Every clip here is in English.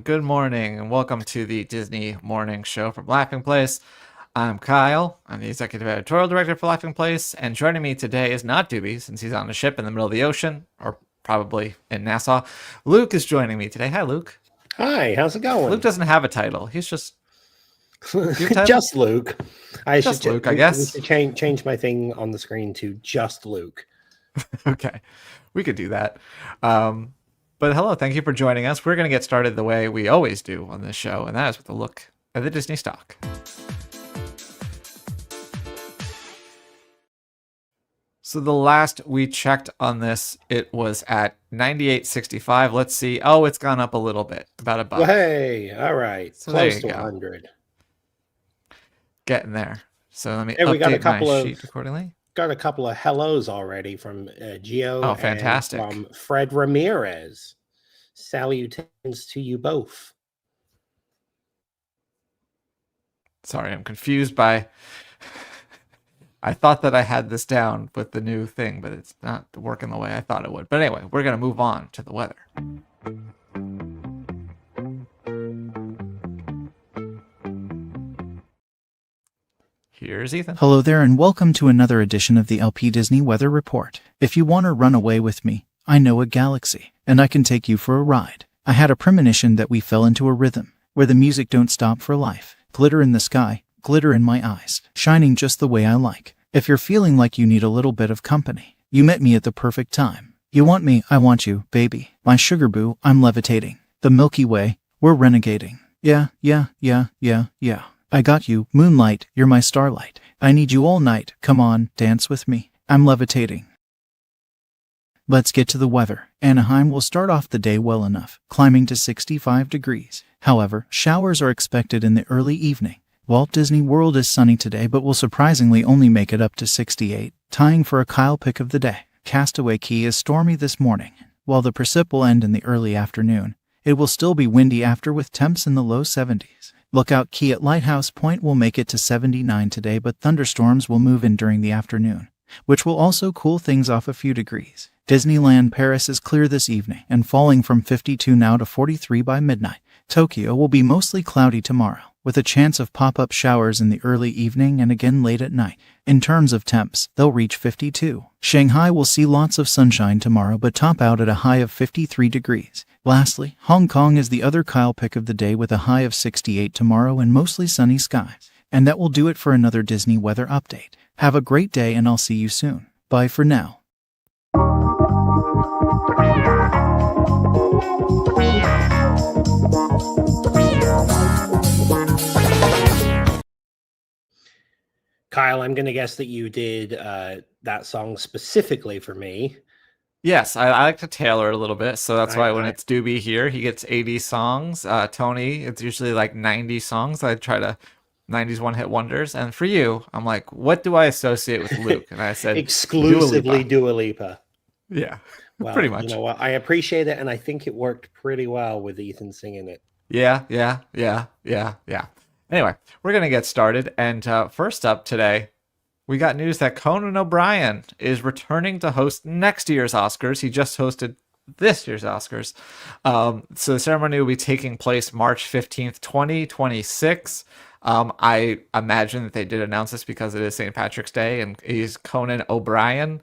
good morning, and welcome to the Disney Morning Show from Laughing Place. I'm Kyle. I'm the Executive Editorial Director for Laughing Place, and joining me today is not Doobie, since he's on a ship in the middle of the ocean, or probably in Nassau. Luke is joining me today. Hi, Luke. Hi, how's it going? Luke doesn't have a title. He's just... title? Just Luke. Just Luke, I guess. We should change my thing on the screen to just Luke. Okay, we could do that. But hello, thank you for joining us. We're going to get started the way we always do on this show, and that is with a look at the Disney stock. So the last we checked on this, it was at 98.65. Let's see. Oh, it's gone up a little bit, about a buck. Well, hey, all right, so close to 100. Getting there. So let me update my sheet accordingly. Got a couple of hellos already from Gio. Oh, fantastic. And from Fred Ramirez. Salutations to you both. Sorry, I'm confused by... I thought that I had this down with the new thing, but it's not working the way I thought it would. But anyway, we're going to move on to the weather. Here's Ethan. Hello there, and welcome to another edition of the LP Disney Weather Report. If you want to run away with me, I know a galaxy, and I can take you for a ride. I had a premonition that we fell into a rhythm, where the music don't stop for life. Glitter in the sky, glitter in my eyes, shining just the way I like. If you're feeling like you need a little bit of company, you met me at the perfect time. You want me, I want you, baby. My sugar boo, I'm levitating. The Milky Way, we're renegading. Yeah. I got you, moonlight, you're my starlight. I need you all night, come on, dance with me. I'm levitating. Let's get to the weather. Anaheim will start off the day well enough, climbing to 65 degrees. However, showers are expected in the early evening. Walt Disney World is sunny today but will surprisingly only make it up to 68, tying for a Kyle pick of the day. Castaway Cay is stormy this morning. While the precip will end in the early afternoon, it will still be windy after with temps in the low 70s. Lookout Cay at Lighthouse Point will make it to 79 today, but thunderstorms will move in during the afternoon, which will also cool things off a few degrees. Disneyland Paris is clear this evening and falling from 52 now to 43 by midnight. Tokyo will be mostly cloudy tomorrow, with a chance of pop-up showers in the early evening and again late at night. In terms of temps, they'll reach 52. Shanghai will see lots of sunshine tomorrow but top out at a high of 53 degrees. Lastly, Hong Kong is the other Kyle pick of the day with a high of 68 tomorrow and mostly sunny skies. And that will do it for another Disney weather update. Have a great day and I'll see you soon. Bye for now. Kyle, I'm going to guess that you did that song specifically for me. Yes, I like to tailor a little bit, so that's why when it's Doobie here, he gets 80 songs. Tony, it's usually like 90 songs. I try to 90s one-hit wonders. And for you, I'm like, what do I associate with Luke? And I said, exclusively Dua Lipa. Yeah, well, pretty much. You know what? I appreciate it, and I think it worked pretty well with Ethan singing it. Yeah. Anyway, we're going to get started. And first up today, we got news that Conan O'Brien is returning to host next year's Oscars. He just hosted this year's Oscars. So the ceremony will be taking place March 15th, 2026. I imagine that they did announce this because it is St. Patrick's Day and he's Conan O'Brien.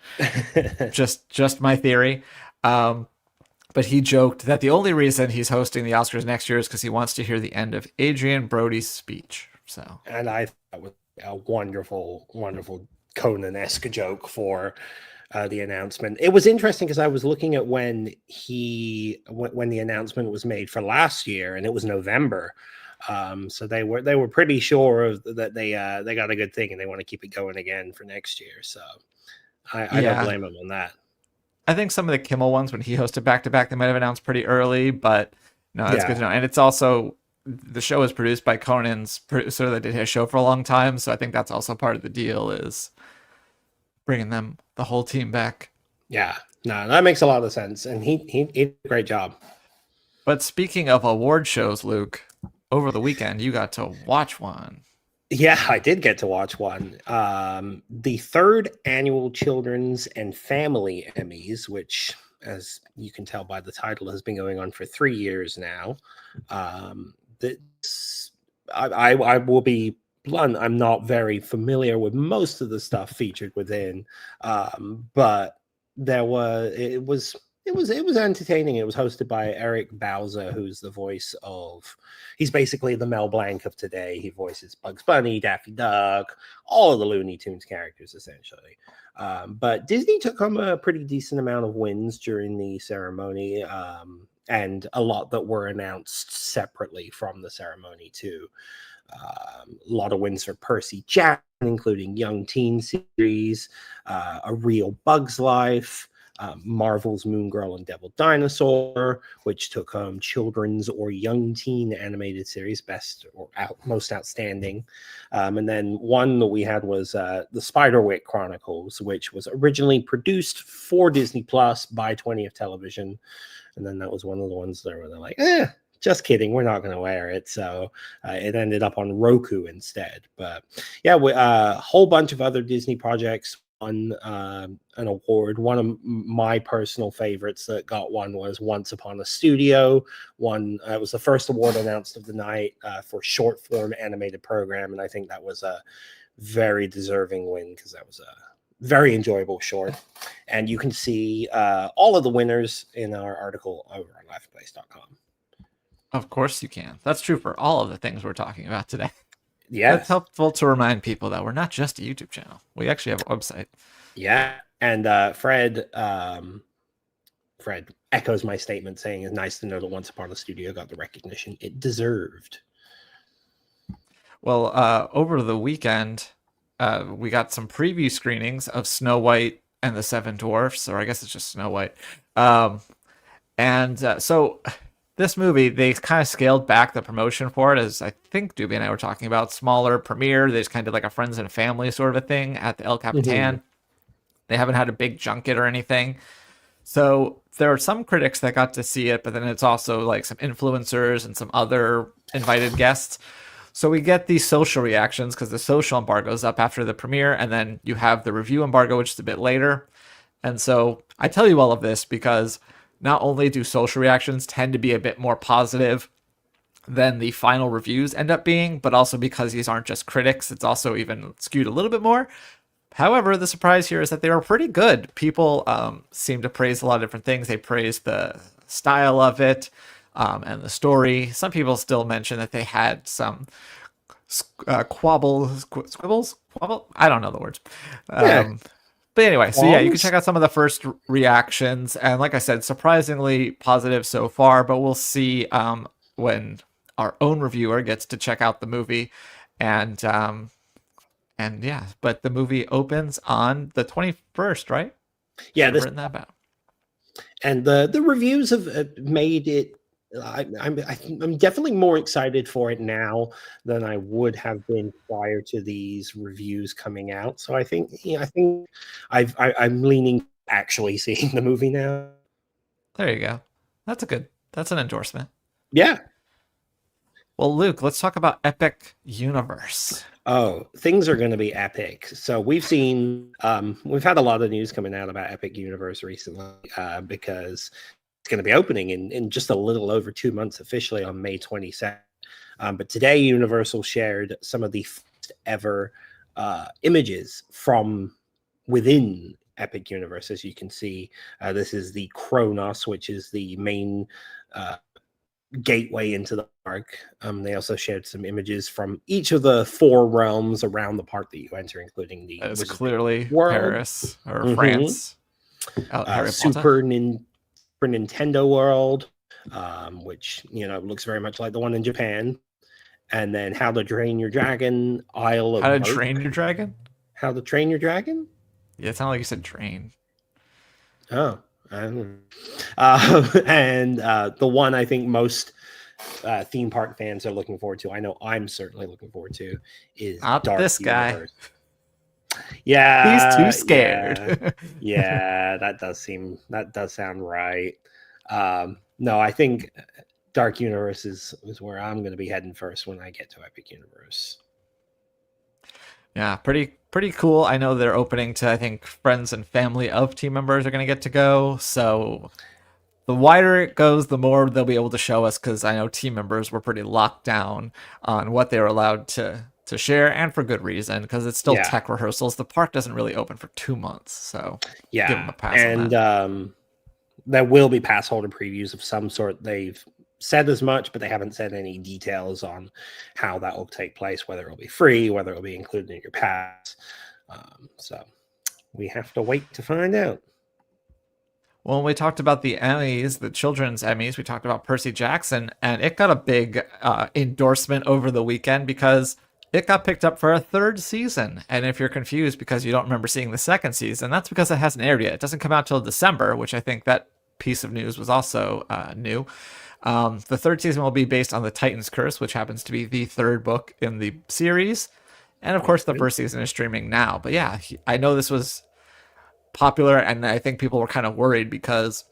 just my theory. But he joked that the only reason he's hosting the Oscars next year is because he wants to hear the end of Adrian Brody's speech. So, and I thought that was a wonderful Conan-esque joke for the announcement. It was interesting because I was looking at when the announcement was made for last year, and it was November. So they were pretty sure that they got a good thing, and they want to keep it going again for next year. So I don't blame them on that. I think some of the Kimmel ones, when he hosted back-to-back, they might have announced pretty early, but no, that's good to know. And it's also, the show is produced by Conan's producer that did his show for a long time, so I think that's also part of the deal, is bringing the whole team back. Yeah, no, that makes a lot of sense, and he did a great job. But speaking of award shows, Luke, over the weekend, you got to watch one. Yeah, I did get to watch one. The third annual Children's and Family Emmys, which as you can tell by the title, has been going on for 3 years now. I will be blunt, I'm not very familiar with most of the stuff featured within, but it was entertaining. It was hosted by Eric Bauza, who's the voice of, he's basically the Mel Blanc of today. He voices Bugs Bunny, Daffy Duck, all of the Looney Tunes characters essentially. But Disney took home a pretty decent amount of wins during the ceremony, and a lot that were announced separately from the ceremony too. A lot of wins for Percy Jackson, including Young Teen Series, A Real Bug's Life, Marvel's Moon Girl and Devil Dinosaur, which took home Children's or Young Teen Animated Series, Best or Most Outstanding. And then one that we had was the Spiderwick Chronicles, which was originally produced for Disney Plus by 20th Television. And then that was one of the ones where they're like, just kidding, we're not going to wear it. So it ended up on Roku instead. But yeah, a whole bunch of other Disney projects won an award. One of my personal favorites that got one was Once Upon a Studio. It was the first award announced of the night for short form animated program. And I think that was a very deserving win because that was a very enjoyable short. And you can see all of the winners in our article over on laughingplace.com. Of course you can. That's true for all of the things we're talking about today. Yeah, it's helpful to remind people that we're not just a YouTube channel. We actually have a website. Yeah, and Fred echoes my statement, saying it's nice to know that Once Upon a Studio got the recognition it deserved. Well, over the weekend, we got some preview screenings of Snow White and the Seven Dwarfs, or I guess it's just Snow White. So this movie, they kind of scaled back the promotion for it, as I think Doobie and I were talking about. Smaller premiere. They just kind of did like a friends and family sort of a thing at the El Capitan. They haven't had a big junket or anything. So there are some critics that got to see it, but then it's also like some influencers and some other invited guests. So we get these social reactions because the social embargo is up after the premiere, and then you have the review embargo, which is a bit later. And so I tell you all of this because not only do social reactions tend to be a bit more positive than the final reviews end up being, but also because these aren't just critics, it's also even skewed a little bit more. However, the surprise here is that they were pretty good. People seem to praise a lot of different things. They praise the style of it and the story. Some people still mention that they had some squibbles? I don't know the words. But anyway, so yeah, you can check out some of the first reactions. And like I said, surprisingly positive so far, but we'll see when our own reviewer gets to check out the movie. And yeah, but the movie opens on the 21st, right? Yeah, I've written that about. And the reviews have made it. I'm definitely more excited for it now than I would have been prior to these reviews coming out. So I think I'm leaning actually seeing the movie now. There you go. That's an endorsement. Yeah. Well, Luke, let's talk about Epic Universe. Oh, things are going to be epic. So we've seen, we've had a lot of news coming out about Epic Universe recently because it's going to be opening in just a little over 2 months officially on May 22nd. But today, Universal shared some of the first ever images from within Epic Universe. As you can see, this is the Kronos, which is the main gateway into the park. They also shared some images from each of the 4 realms around the park that you enter, including the It's clearly World. Paris or France. Super Nintendo World, which looks very much like the one in Japan. And then How to Train Your Dragon, Isle of How to Train Your Dragon? How to Train Your Dragon? Yeah, it sounded like you said train. Oh, I don't know. And the one I think most theme park fans are looking forward to, I know I'm certainly looking forward to, is Not Dark this Universe. guy. Yeah, He's too scared. Yeah, that does sound right. No, I think Dark Universe is where I'm going to be heading first when I get to Epic Universe. Yeah, pretty pretty cool. I know they're opening to, I think, friends and family of team members are going to get to go. So the wider it goes, the more they'll be able to show us, because I know team members were pretty locked down on what they were allowed to share, and for good reason, because it's still tech rehearsals. The park doesn't really open for 2 months, so give them a pass on that. There will be pass holder previews of some sort. They've said as much, but they haven't said any details on how that will take place, whether it'll be free, whether it'll be included in your pass. So we have to wait to find out. Well, we talked about the Emmys, the children's Emmys. We talked about Percy Jackson, and it got a big endorsement over the weekend because it got picked up for a 3rd season. And if you're confused because you don't remember seeing the 2nd season, that's because it hasn't aired yet. It doesn't come out till December, which I think that piece of news was also new. The 3rd season will be based on the Titan's Curse, which happens to be the 3rd book in the series. And of course, the 1st season is streaming now. But yeah, I know this was popular, and I think people were kind of worried because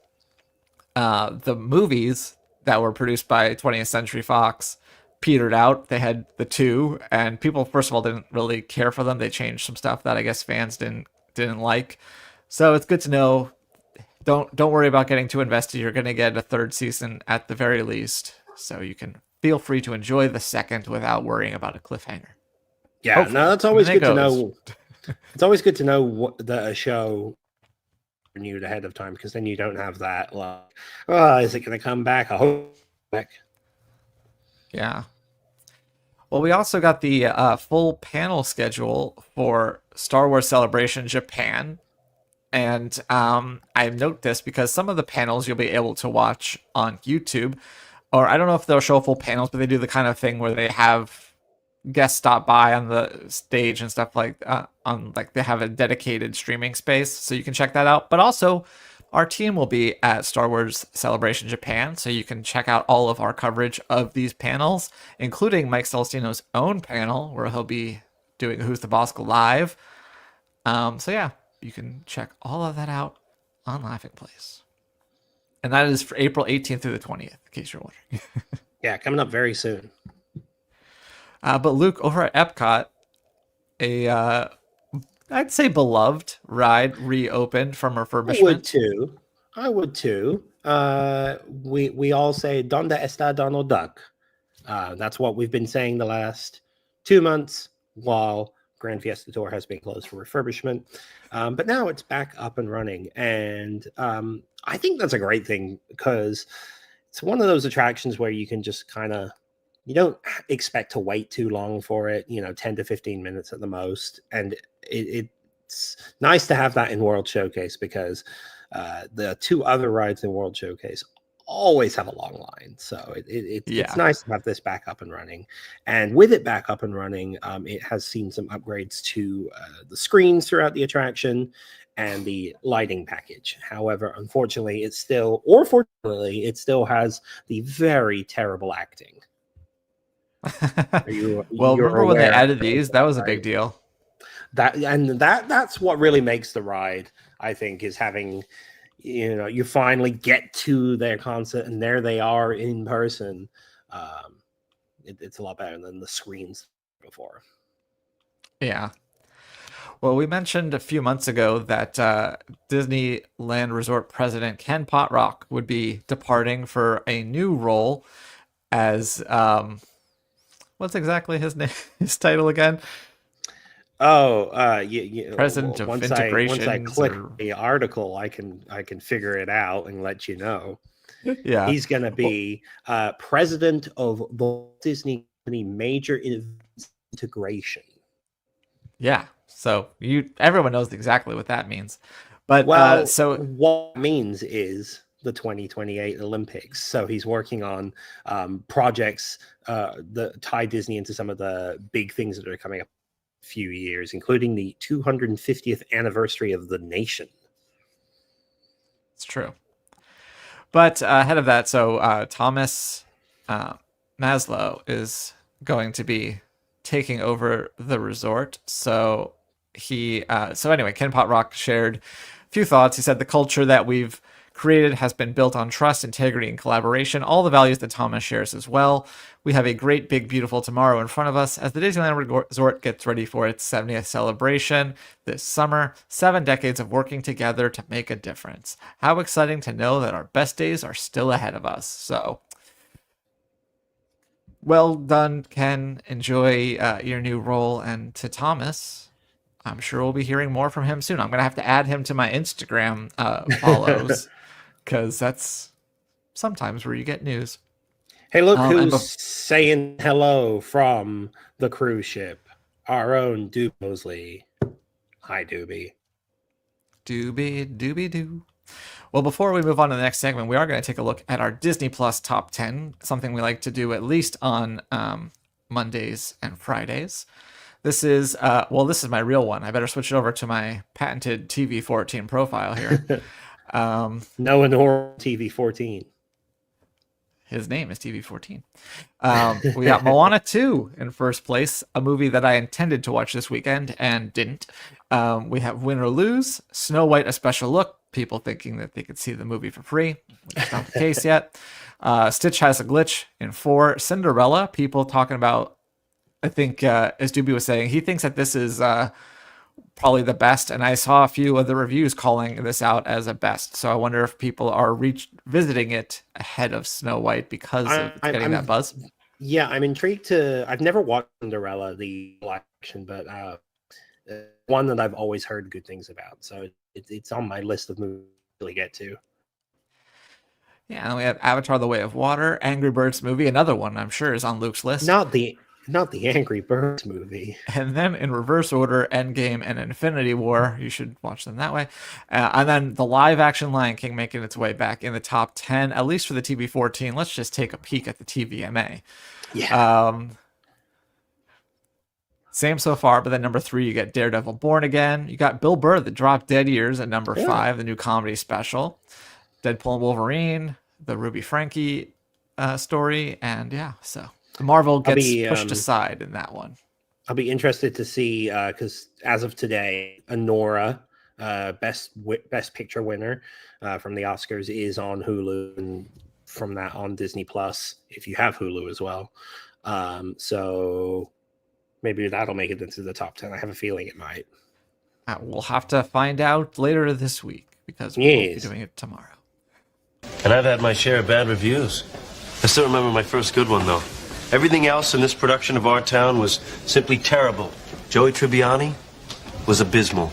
the movies that were produced by 20th Century Fox petered out. They had the 2, and people, first of all, didn't really care for them. They changed some stuff that I guess fans didn't like. So it's good to know. Don't worry about getting too invested. You're going to get a 3rd season at the very least, so you can feel free to enjoy the 2nd without worrying about a cliffhanger. Yeah, Hopefully. no, that's always good to know. It's always good to know that a show renewed ahead of time, because then you don't have that like, oh, is it going to come back? I hope back. Yeah. Well, we also got the full panel schedule for Star Wars Celebration Japan. And I note this because some of the panels you'll be able to watch on YouTube, or I don't know if they'll show full panels, but they do the kind of thing where they have guests stop by on the stage and stuff like they have a dedicated streaming space, so you can check that out. But also, our team will be at Star Wars Celebration Japan, so you can check out all of our coverage of these panels, including Mike Celestino's own panel, where he'll be doing Who's the Boss live. So yeah, you can check all of that out on Laughing Place. And that is for April 18th through the 20th, in case you're wondering. Yeah, coming up very soon. But Luke, over at EPCOT, I'd say beloved ride reopened from refurbishment. I would too. We all say "Donde está Donald Duck?" That's what we've been saying the last 2 months while Gran Fiesta Tour has been closed for refurbishment. But now it's back up and running, and I think that's a great thing, because it's one of those attractions where you can just kind of, you don't expect to wait too long for it, 10 to 15 minutes at the most. And it's nice to have that in World Showcase, because the 2 other rides in World Showcase always have a long line. So it's nice to have this back up and running. And with it back up and running, it has seen some upgrades to the screens throughout the attraction and the lighting package. However, unfortunately, fortunately, it still has the very terrible acting. Well, remember when they added these? That was a big deal. That's what really makes the ride, I think, is having, you finally get to their concert and there they are in person. It's a lot better than the screens before. Yeah. Well, we mentioned a few months ago that Disneyland Resort President Ken Potrock would be departing for a new role as what's exactly his name? His title again? President of Integration. Once I click the article, I can figure it out and let you know. Yeah, he's going to be president of the Disney Major Integration. Yeah, so everyone knows exactly what that means. But so what it means is the 2028 Olympics. So he's working on projects that tie Disney into some of the big things that are coming up in a few years, including the 250th anniversary of the nation. It's true. But ahead of that, so Thomas Maslow is going to be taking over the resort. So anyway, Ken Potrock shared a few thoughts. He said the culture that we've created has been built on trust, integrity, and collaboration, all the values that Thomas shares as well. We have a great, big, beautiful tomorrow in front of us as the Disneyland Resort gets ready for its 70th celebration this summer. 7 decades of working together to make a difference. How exciting to know that our best days are still ahead of us. So, well done, Ken. Enjoy your new role. And to Thomas, I'm sure we'll be hearing more from him soon. I'm going to have to add him to my Instagram follows because that's sometimes where you get news. Hey, look who's saying hello from the cruise ship. Our own Doobie Mosley. Hi, Doobie. Doobie doo. Well, before we move on to the next segment, we are going to take a look at our Disney Plus top 10, something we like to do at least on Mondays and Fridays. This is, this is my real one. I better switch it over to my patented TV14 profile here. Noah Nor TV14. His name is TV14. We got Moana 2 in first place, a movie that I intended to watch this weekend and didn't. We have Win or Lose, Snow White, A Special Look, people thinking that they could see the movie for free. It's not the case yet. Stitch Has a Glitch in 4. Cinderella, people talking about, I think, as Doobie was saying, he thinks that this is probably the best, and I saw a few of the reviews calling this out as a best. So I wonder if people are visiting it ahead of Snow White because of getting that buzz. Yeah, I'm intrigued to. I've never watched Cinderella, the live action, but one that I've always heard good things about. So it's on my list of movies to really get to. Yeah, and we have Avatar: The Way of Water, Angry Birds movie, another one I'm sure is on Luke's list. Not the Angry Birds movie. And then in reverse order, Endgame and Infinity War. You should watch them that way. And then the live-action Lion King making its way back in the top 10, at least for the TV14. Let's just take a peek at the TVMA. Yeah. Same so far, but then number 3, you get Daredevil Born Again. You got Bill Burr, The Drop Dead Years at number 5, the new comedy special. Deadpool and Wolverine, the Ruby Frankie story. And yeah, so... Marvel gets pushed aside in that one. I'll be interested to see because as of today, Anora, best picture winner from the Oscars, is on Hulu, and from that on Disney Plus if you have Hulu as well. So maybe that'll make it into the top 10. I have a feeling it might. We'll have to find out later this week because we'll be doing it tomorrow. And I've had my share of bad reviews. I still remember my first good one though. Everything else in this production of Our Town was simply terrible. Joey Tribbiani was abysmal.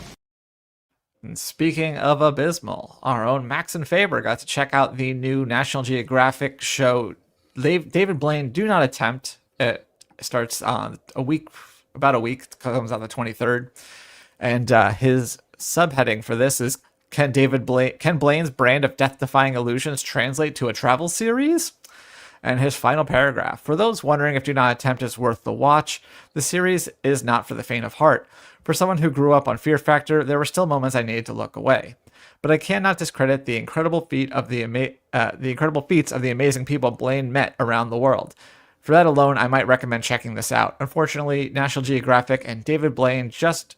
And speaking of abysmal, our own Max and Faber got to check out the new National Geographic show, David Blaine, Do Not Attempt. It starts on about a week, comes on the 23rd. And his subheading for this is, Can Blaine's brand of death-defying illusions translate to a travel series? And his final paragraph, for those wondering if Do Not Attempt is worth the watch, the series is not for the faint of heart. For someone who grew up on Fear Factor, there were still moments I needed to look away. But I cannot discredit the incredible feats of the amazing people Blaine met around the world. For that alone, I might recommend checking this out. Unfortunately, National Geographic and David Blaine just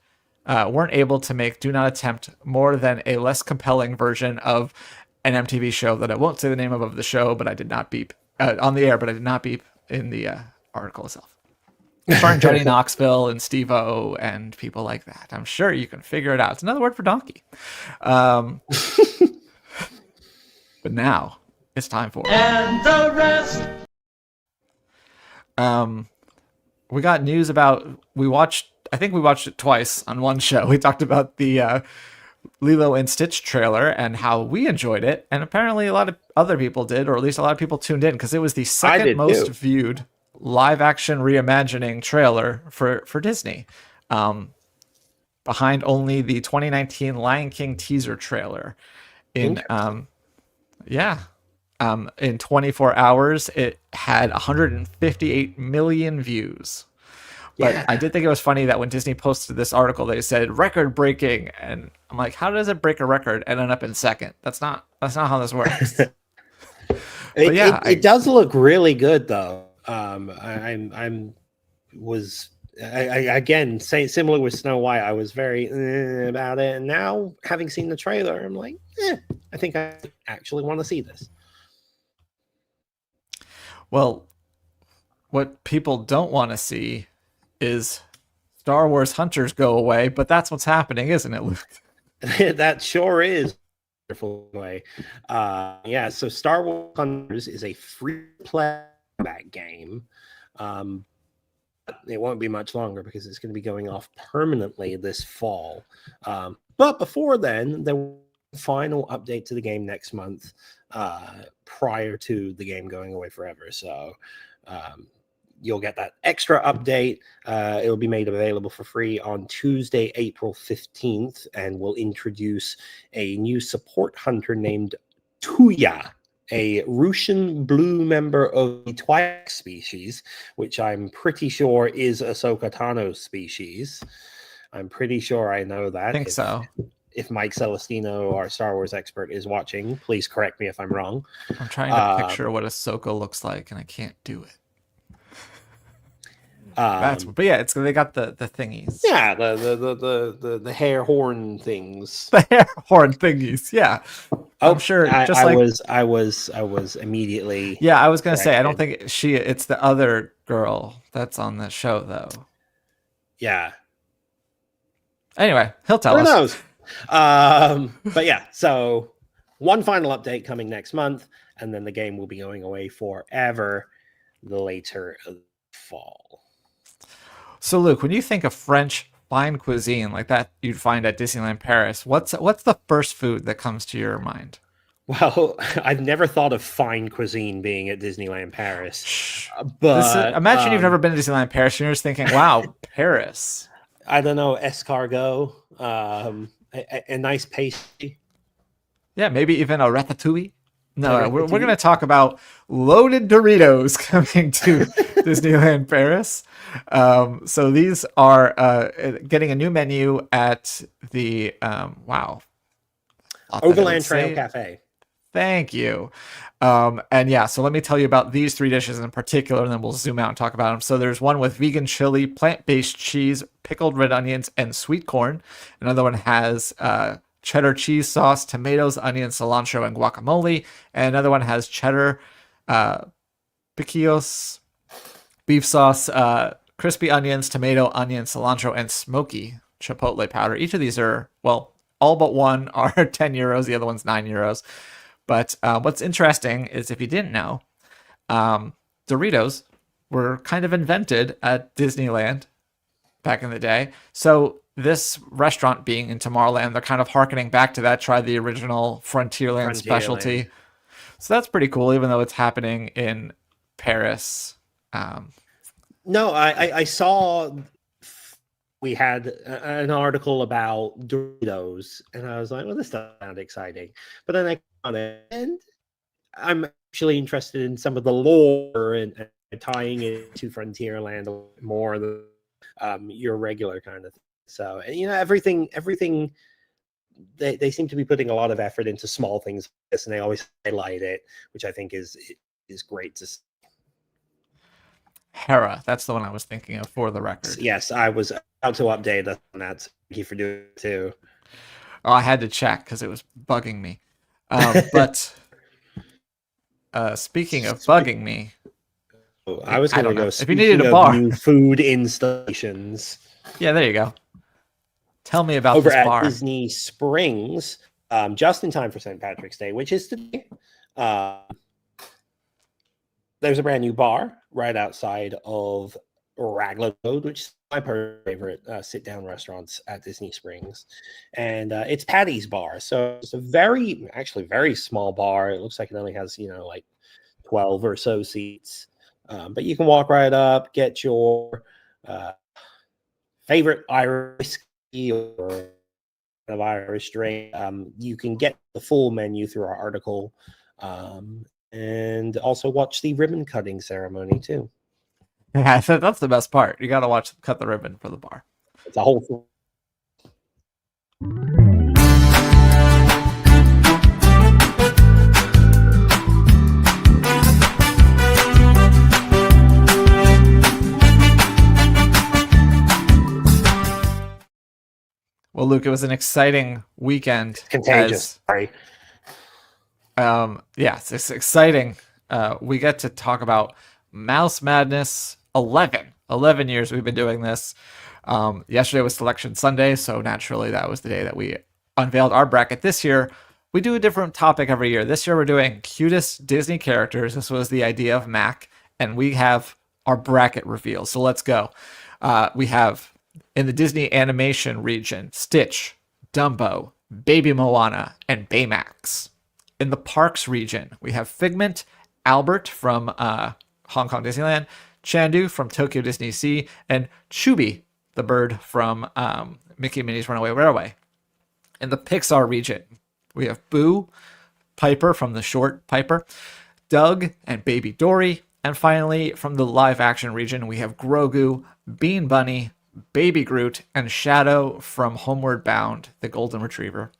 weren't able to make Do Not Attempt more than a less compelling version of an MTV show that I won't say the name of the show, but I did not beep. On the air, but I did not beep in the article itself. Starring Johnny Knoxville and Steve-O and people like that. I'm sure you can figure it out. It's another word for donkey. But now it's time for... And the rest. We got news about... I think we watched it twice on one show. We talked about the... Lilo and Stitch trailer and how we enjoyed it, and apparently a lot of other people did, or at least a lot of people tuned in because it was the second most viewed live action reimagining trailer for Disney, behind only the 2019 Lion King teaser trailer. In 24 hours it had 158 million views. But I did think it was funny that when Disney posted this article, they said record breaking, and I'm like, how does it break a record and end up in second? That's not how this works. It does look really good though. Again, similar with Snow White. I was very about it, and now having seen the trailer, I'm like, I think I actually want to see this. Well, what people don't want to see is Star Wars Hunters go away, but that's what's happening, isn't it, Luke? That sure is a wonderful way. Yeah, so Star Wars Hunters is a free play combat game. It won't be much longer because it's going to be going off permanently this fall. But before then, there will be a final update to the game next month prior to the game going away forever. So you'll get that extra update. It will be made available for free on Tuesday, April 15th, and will introduce a new support hunter named Tuya, a Russian blue member of the Twilight species, which I'm pretty sure is Ahsoka Tano's species. I'm pretty sure I know that. I think so. If Mike Celestino, our Star Wars expert, is watching, please correct me if I'm wrong. I'm trying to picture what Ahsoka looks like, and I can't do it. But yeah, they got the thingies. Yeah, the hair horn things. The hair horn thingies. Yeah, I'm sure. I was immediately. Yeah, I was gonna say I don't think it's the other girl that's on the show though. Yeah. Anyway, he'll tell us. Who knows? But yeah, so one final update coming next month, and then the game will be going away forever later of the fall. So, Luke, when you think of French fine cuisine like that you'd find at Disneyland Paris, what's the first food that comes to your mind? Well, I've never thought of fine cuisine being at Disneyland Paris. But imagine you've never been to Disneyland Paris and you're just thinking, wow, Paris. I don't know, escargot, a nice pastry. Yeah, maybe even a ratatouille. No, we're going to talk about loaded Doritos coming to Disneyland Paris. So these are getting a new menu at the Overland Trail Cafe. Thank you. And yeah, so let me tell you about these three dishes in particular, and then we'll zoom out and talk about them. So there's one with vegan chili, plant-based cheese, pickled red onions, and sweet corn. Another one has cheddar cheese sauce, tomatoes, onions, cilantro, and guacamole. And another one has cheddar, piquillos, beef sauce, crispy onions, tomato, onion, cilantro, and smoky chipotle powder. Each of these are, well, all but one are 10 euros. The other one's 9 euros. But what's interesting is, if you didn't know, Doritos were kind of invented at Disneyland back in the day. So this restaurant being in Tomorrowland, they're kind of hearkening back to that. Try the original Frontierland specialty. So that's pretty cool, even though it's happening in Paris. No, I saw we had an article about Doritos, and I was like, well, this doesn't sound exciting. But then I clicked on it, and I'm actually interested in some of the lore and tying it to Frontierland a little more than your regular kind of thing. So, and, everything they seem to be putting a lot of effort into small things like this, and they always highlight it, which I think is great to see. Hera, that's the one I was thinking of, for the record. Yes, I was about to update us on that. So thank you for doing it too. Oh, I had to check because it was bugging me. But speaking of bugging me, I was going to go. If you needed a bar, new food installations. Yeah, there you go. Tell me about over this at bar. Disney Springs, just in time for St. Patrick's Day, which is today. There's a brand new bar right outside of Raglan Road, which is my favorite sit-down restaurants at Disney Springs. And it's Paddy's bar. So it's a very small bar. It looks like it only has, like 12 or so seats. But you can walk right up, get your favorite Irish whiskey or of Irish drink. You can get the full menu through our article. And also watch the ribbon cutting ceremony too. Yeah, that's the best part. You got to cut the ribbon for the bar. It's a whole thing. Well, Luke, it was an exciting weekend. Contagious. Sorry. Yes, it's exciting. We get to talk about Mouse Madness 11 years we've been doing this. Yesterday was Selection Sunday, so naturally that was the day that we unveiled our bracket. This year, we do a different topic every year. This year, we're doing cutest Disney characters. This was the idea of Mac, and we have our bracket reveal. So let's go. We have in the Disney animation region, Stitch, Dumbo, Baby Moana, and Baymax. In the parks region, we have Figment, Albert from Hong Kong Disneyland, Chandu from Tokyo Disney Sea, and Chubby, the bird from Mickey and Minnie's Runaway Railway. In the Pixar region, we have Boo, Piper from the short Piper, Doug, and Baby Dory. And finally, from the live action region, we have Grogu, Bean Bunny, Baby Groot, and Shadow from Homeward Bound, the Golden Retriever.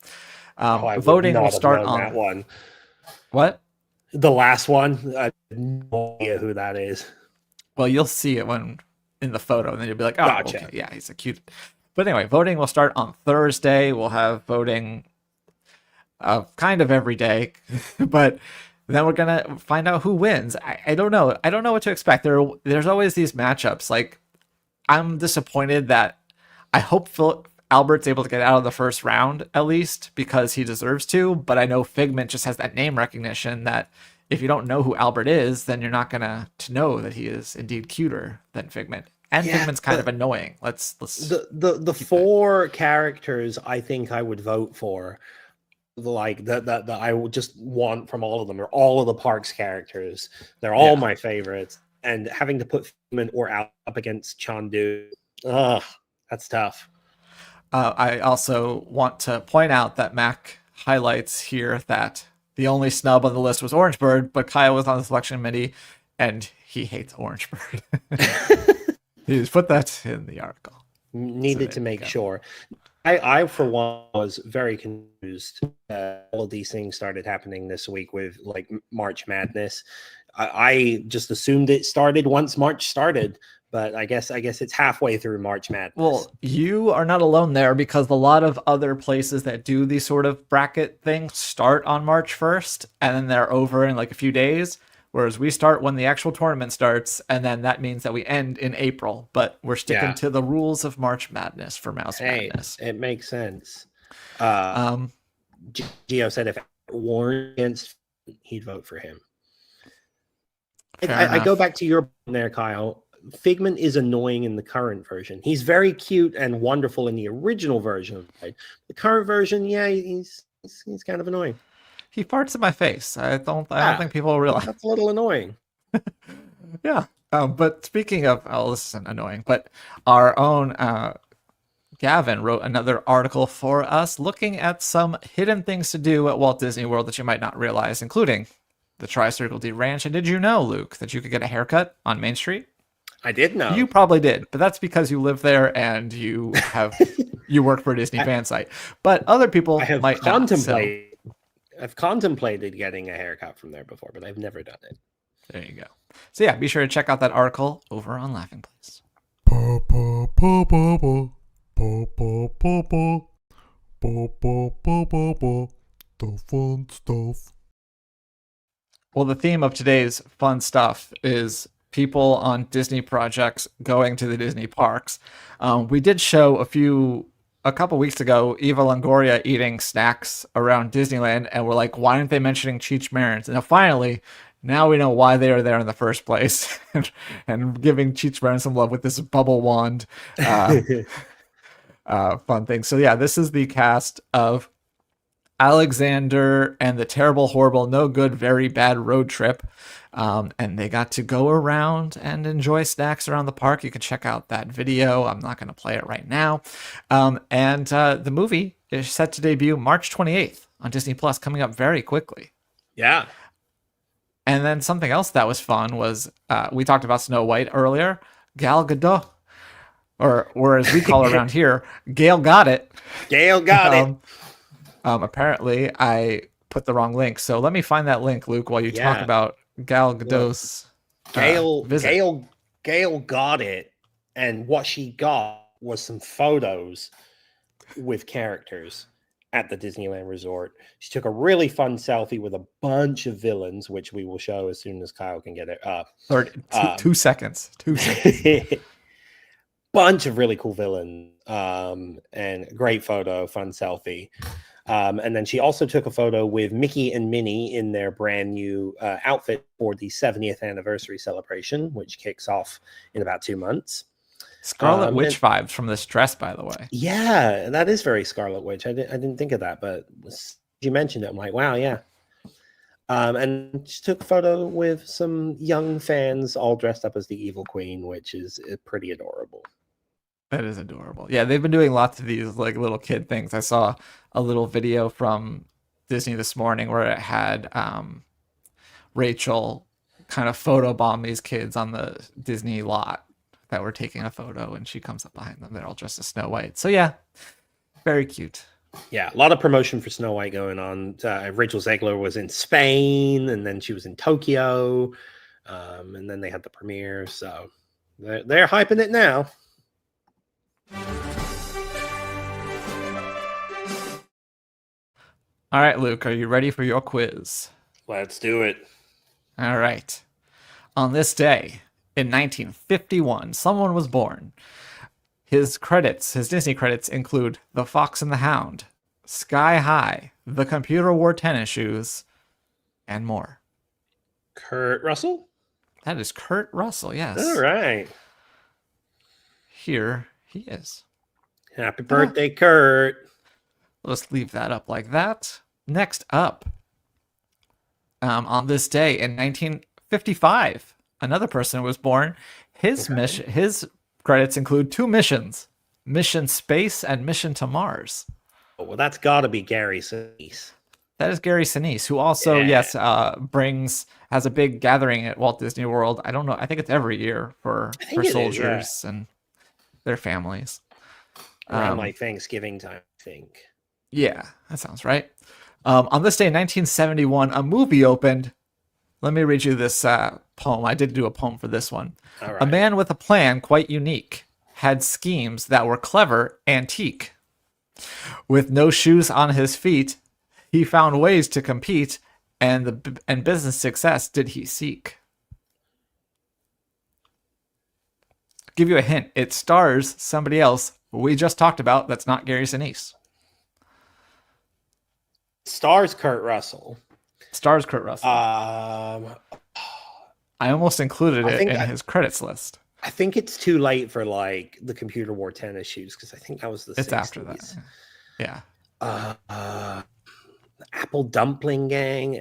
Voting will start on that one. What? The last one. I have no idea who that is. Well, you'll see it when in the photo, and then you'll be like, "Oh, Gotcha. okay, yeah, he's a cute." But anyway, voting will start on Thursday. We'll have voting kind of every day, but then we're gonna find out who wins. I don't know. I don't know what to expect. There's always these matchups. Like, I'm disappointed that I hope Albert's able to get out of the first round at least because he deserves to. But I know Figment just has that name recognition that if you don't know who Albert is, then you're not gonna to know that he is indeed cuter than Figment. And Figment's kind of annoying. Let's the four characters I think I would vote for, like that I would just want from all of them, are all of the parks characters. They're all my favorites. And having to put Figment or Albert up against Chandu, that's tough. I also want to point out that Mac highlights here that the only snub on the list was Orange Bird, but Kyle was on the selection committee, and he hates Orange Bird. He just put that in the article. Needed to make sure. I, for one, was very confused. All of these things started happening this week with like March Madness. I just assumed it started once March started, but I guess it's halfway through March Madness. Well, you are not alone there because a lot of other places that do these sort of bracket things start on March 1st and then they're over in like a few days. Whereas we start when the actual tournament starts, and then that means that we end in April. But we're sticking to the rules of March Madness for Mouse Madness. It makes sense. Gio said if Warren against, he'd vote for him. I go back to your point there, Kyle. Figment is annoying in the current version. He's very cute and wonderful in the original version. Right? The current version, he's kind of annoying. He farts in my face. I don't think people realize. That's a little annoying. Yeah. But speaking of, this isn't annoying, but our own Gavin wrote another article for us looking at some hidden things to do at Walt Disney World that you might not realize, including the Tri-Circle D Ranch. And did you know, Luke, that you could get a haircut on Main Street? I did know. You probably did, but that's because you live there and you have you work for a Disney fan site. But other people might not. I've contemplated getting a haircut from there before, but I've never done it. There you go. So yeah, be sure to check out that article over on Laughing Place. The fun stuff. Well, the theme of today's fun stuff is people on Disney projects going to the Disney parks. We did show a couple weeks ago, Eva Longoria eating snacks around Disneyland, and we're like, why aren't they mentioning Cheech Marins? And finally, now we know why they are there in the first place, and giving Cheech Marin some love with this bubble wand fun thing. So yeah, this is the cast of Alexander and the Terrible, Horrible, No Good, Very Bad Road Trip. And they got to go around and enjoy snacks around the park. You can check out that video. I'm not going to play it right now. And the movie is set to debut March 28th on Disney Plus, coming up very quickly. Yeah. And then something else that was fun was we talked about Snow White earlier. Gal Gadot, or as we call her around here, Gail got it. Gail got it. Apparently, I put the wrong link. So let me find that link, Luke, while you talk about Gal Gadot's visit. Gail got it, and what she got was some photos with characters, at the Disneyland Resort. She took a really fun selfie with a bunch of villains, which we will show as soon as Kyle can get it up. 2 seconds. 2 seconds. Bunch of really cool villains, and great photo, fun selfie. And then she also took a photo with Mickey and Minnie in their brand new outfit for the 70th anniversary celebration, which kicks off in about 2 months. Scarlet Witch vibes from this dress, by the way. Yeah, that is very Scarlet Witch. I didn't think of that, but you mentioned it, I'm like, wow, yeah. And she took a photo with some young fans all dressed up as the Evil Queen, which is pretty adorable. That is adorable. Yeah, they've been doing lots of these like little kid things. I saw a little video from Disney this morning where it had Rachel kind of photobomb these kids on the Disney lot that were taking a photo, and she comes up behind them. They're all dressed as Snow White. So yeah, very cute. Yeah, a lot of promotion for Snow White going on. Rachel Zegler was in Spain, and then she was in Tokyo, and then they had the premiere. So they're hyping it now. All right, Luke, are you ready for your quiz? Let's do it. All right. On this day in 1951, someone was born. His Disney credits include The Fox and the Hound, Sky High, The Computer Wore Tennis Shoes, and more. Kurt Russell? That is Kurt Russell, yes. All right. Here he is. Happy birthday, Kurt. Let's leave that up like that. Next up, on this day in 1955, another person was born. His credits include 2 missions: Mission Space and Mission to Mars. Oh, well, that's got to be Gary Sinise. That is Gary Sinise, who also, has a big gathering at Walt Disney World. I don't know. I think it's every year for soldiers and their families. Around like Thanksgiving time, I think. Yeah, that sounds right. On this day in 1971, a movie opened. Let me read you this poem. I did do a poem for this one. All right. A man with a plan quite unique had schemes that were clever, antique. With no shoes on his feet, he found ways to compete, and business success did he seek. Give you a hint. It stars somebody else we just talked about that's not Gary Sinise. Stars Kurt Russell. Stars Kurt Russell. I almost included it in his credits list. I think it's too late for like The Computer Wore Tennis Shoes, because I think that was the 60s. It's after that. Yeah. Apple Dumpling Gang.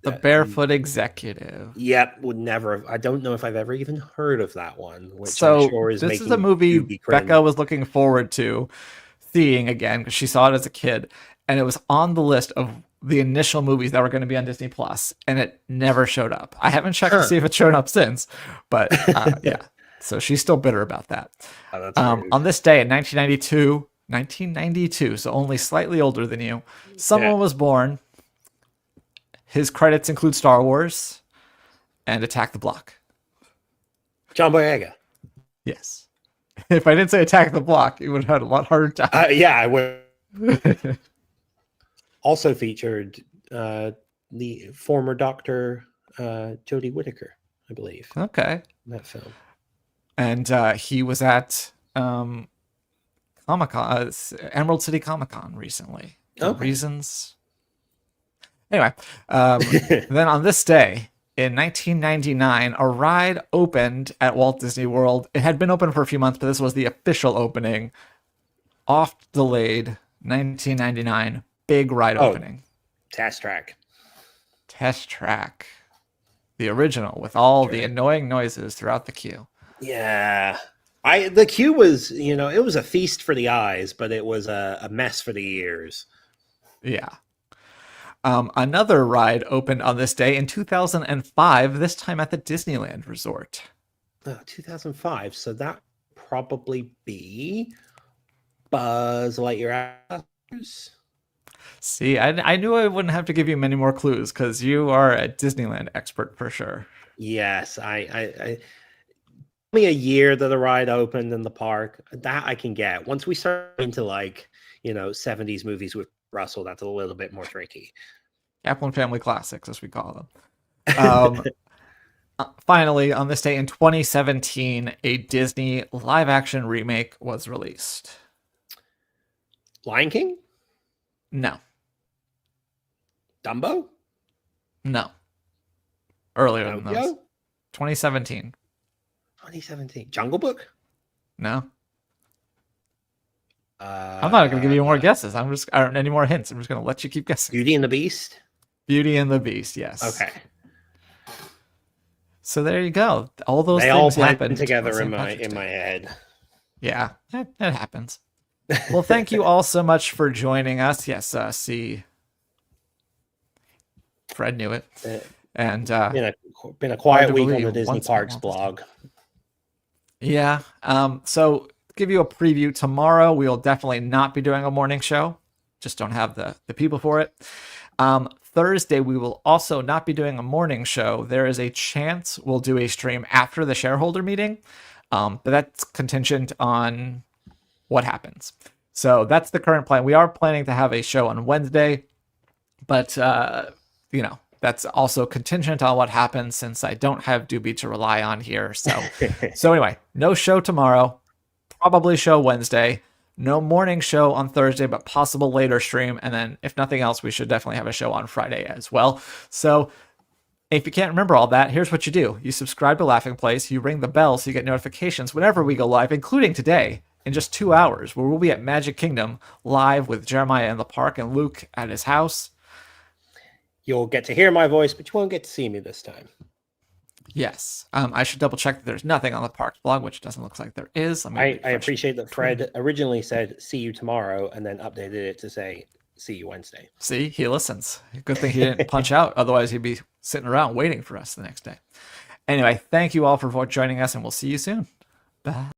The Barefoot Executive. Yep, would never have. I don't know if I've ever even heard of that one. Which so I'm sure is this is a movie Becca was looking forward to seeing again because she saw it as a kid, and it was on the list of the initial movies that were going to be on Disney Plus, and it never showed up. I haven't checked to see if it's shown up since, but yeah. So she's still bitter about that. On this day in 1992, so only slightly older than you, someone was born. His credits include Star Wars and Attack the Block. John Boyega. Yes. If I didn't say Attack the Block, it would have had a lot harder time. Yeah, I would. Also featured the former Dr. Jodie Whittaker, I believe. Okay. That film. And he was at Comic-Con, Emerald City Comic-Con recently. Reasons. Anyway, then on this day in 1999, a ride opened at Walt Disney World. It had been open for a few months, but this was the official opening. Oft delayed 1999 big ride opening. Test Track. The original with all the annoying noises throughout the queue. Yeah. The queue was, it was a feast for the eyes, but it was a mess for the ears. Yeah. Another ride opened on this day in 2005, this time at the Disneyland Resort. 2005, so that would probably be Buzz Lightyear. See, I knew I wouldn't have to give you many more clues because you are a Disneyland expert for sure. Yes, I me a year that the ride opened in the park, that I can get. Once we start into like, 70s movies with Russell, that's a little bit more tricky. Kaplan Family Classics, as we call them. Finally, on this day in 2017, a Disney live-action remake was released. Lion King? No. Dumbo? No. Earlier than Pinocchio? those. 2017. 2017. Jungle Book? No. I'm not going to give you more guesses. Or any more hints. I'm just going to let you keep guessing. Beauty and the Beast? Beauty and the Beast, yes. Okay. So there you go. All those They things all blend happened together on in St. my Patrick's Day. head. Yeah, it happens. Well, thank you all so much for joining us. Yes, see, Fred knew it. And Been a quiet to week on believe the Disney once in a Parks while. blog. yeah, so give you a preview. Tomorrow we will definitely not be doing a morning show. Just don't have the people for it. Thursday we will also not be doing a morning show. There is a chance we'll do a stream after the shareholder meeting, but that's contingent on what happens. So that's the current plan. We are planning to have a show on Wednesday, but that's also contingent on what happens since I don't have Doobie to rely on here. So anyway, no show tomorrow, probably show Wednesday, no morning show on Thursday, but possible later stream. And then if nothing else, we should definitely have a show on Friday as well. So if you can't remember all that, here's what you do. You subscribe to Laughing Place, you ring the bell so you get notifications whenever we go live, including today in just 2 hours, where we'll be at Magic Kingdom live with Jeremiah in the park and Luke at his house. You'll get to hear my voice, but you won't get to see me this time. Yes. I should double check that there's nothing on the parks blog, which doesn't look like there is. I appreciate that Fred originally said, see you tomorrow, and then updated it to say, see you Wednesday. See, he listens. Good thing he didn't punch out. Otherwise, he'd be sitting around waiting for us the next day. Anyway, thank you all for joining us, and we'll see you soon. Bye.